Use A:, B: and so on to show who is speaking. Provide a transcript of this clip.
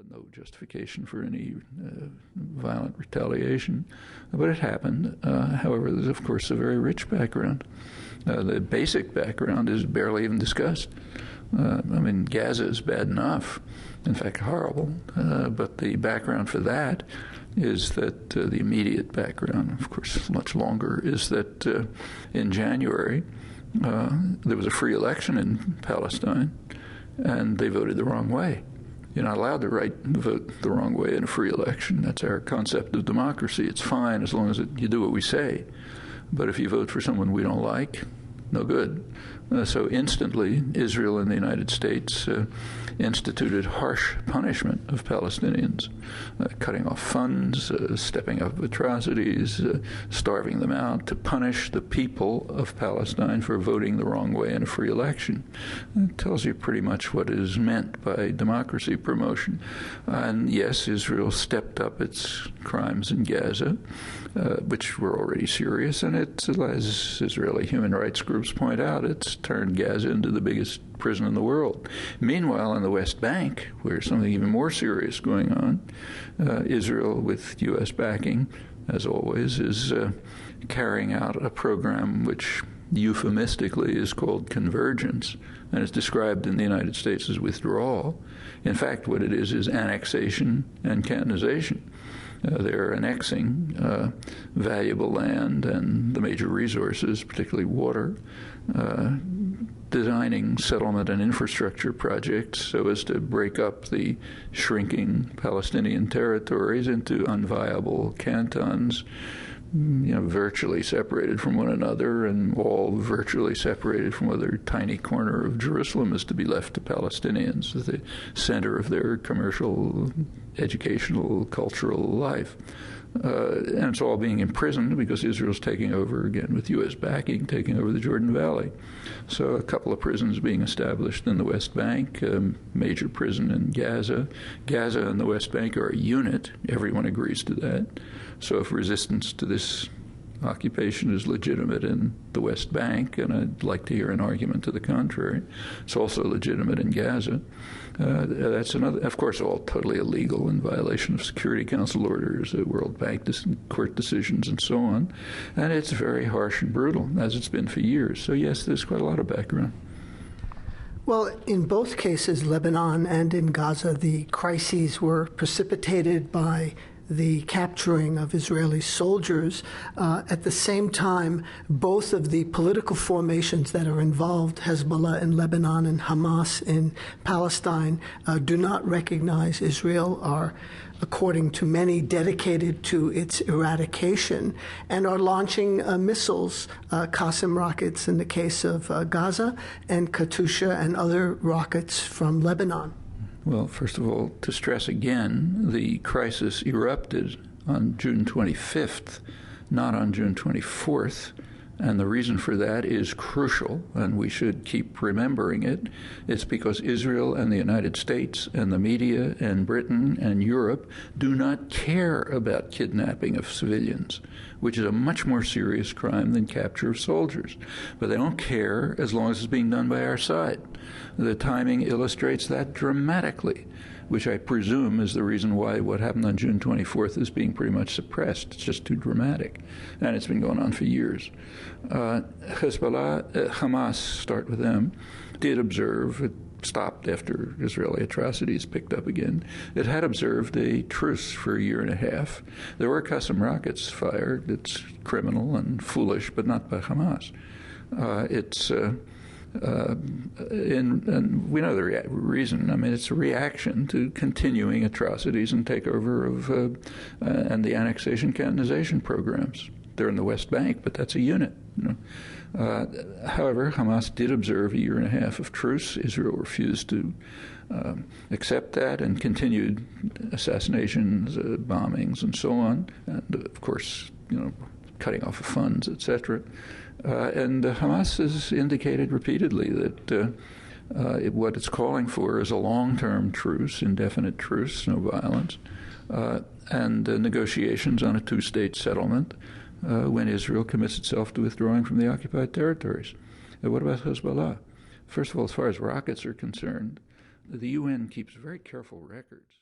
A: no justification for any violent retaliation, but it happened. However, there's, of course, a very rich background. The basic background is barely even discussed. Gaza is bad enough, in fact, horrible, but the background for that is that the immediate background, of course, much longer, is that in January there was a free election in Palestine, and they voted the wrong way. You're not allowed to vote the wrong way in a free election. That's our concept of democracy. It's fine as long as you do what we say. But if you vote for someone we don't like, no good. So instantly, Israel and the United States instituted harsh punishment of Palestinians, cutting off funds, stepping up atrocities, starving them out to punish the people of Palestine for voting the wrong way in a free election. It tells you pretty much what is meant by democracy promotion. And yes, Israel stepped up its crimes in Gaza, which were already serious, and it, as Israeli human rights groups point out, it's turned Gaza into the biggest prison in the world. Meanwhile, in the West Bank, where something even more serious going on, Israel, with U.S. backing, as always, is carrying out a program which euphemistically is called convergence, and is described in the United States as withdrawal. In fact, what it is annexation and cantonization. They're annexing valuable land and the major resources, particularly water, designing settlement and infrastructure projects so as to break up the shrinking Palestinian territories into unviable cantons, virtually separated from one another, and all virtually separated from whether tiny corner of Jerusalem is to be left to Palestinians, the center of their commercial, educational, cultural life. And it's all being imprisoned because Israel's taking over, again, with U.S. backing, taking over the Jordan Valley. So a couple of prisons being established in the West Bank, a major prison in Gaza. Gaza and the West Bank are a unit. Everyone agrees to that. So if resistance to this occupation is legitimate in the West Bank, and I'd like to hear an argument to the contrary, it's also legitimate in Gaza. That's another, of course, all totally illegal, in violation of Security Council orders, World Bank court decisions, and so on. And it's very harsh and brutal, as it's been for years. So yes, there's quite a lot of background.
B: Well, in both cases, Lebanon and in Gaza, the crises were precipitated by the capturing of Israeli soldiers. At the same time, both of the political formations that are involved, Hezbollah in Lebanon and Hamas in Palestine, do not recognize Israel, are, according to many, dedicated to its eradication, and are launching missiles, Qassam rockets in the case of Gaza, and Katyusha and other rockets from Lebanon.
A: Well, first of all, to stress again, the crisis erupted on June 25th, not on June 24th, and the reason for that is crucial, and we should keep remembering it. It's because Israel and the United States and the media and Britain and Europe do not care about kidnapping of civilians, which is a much more serious crime than capture of soldiers. But they don't care as long as it's being done by our side. The timing illustrates that dramatically, which I presume is the reason why what happened on June 24th is being pretty much suppressed. It's just too dramatic. And it's been going on for years. Hamas, start with them, did observe, it stopped after Israeli atrocities picked up again. It had observed a truce for a year and a half. There were Qassam rockets fired. It's criminal and foolish, but not by Hamas. And we know the reason. I mean, it's a reaction to continuing atrocities and takeover of and the annexation cantonization programs. They're in the West Bank, but that's a unit. However, Hamas did observe a year and a half of truce. Israel refused to accept that and continued assassinations, bombings, and so on. And of course, cutting off of funds, etc. And Hamas has indicated repeatedly that what it's calling for is a long-term truce, indefinite truce, no violence, and negotiations on a two-state settlement when Israel commits itself to withdrawing from the occupied territories. What about Hezbollah? First of all, as far as rockets are concerned, the UN keeps very careful records.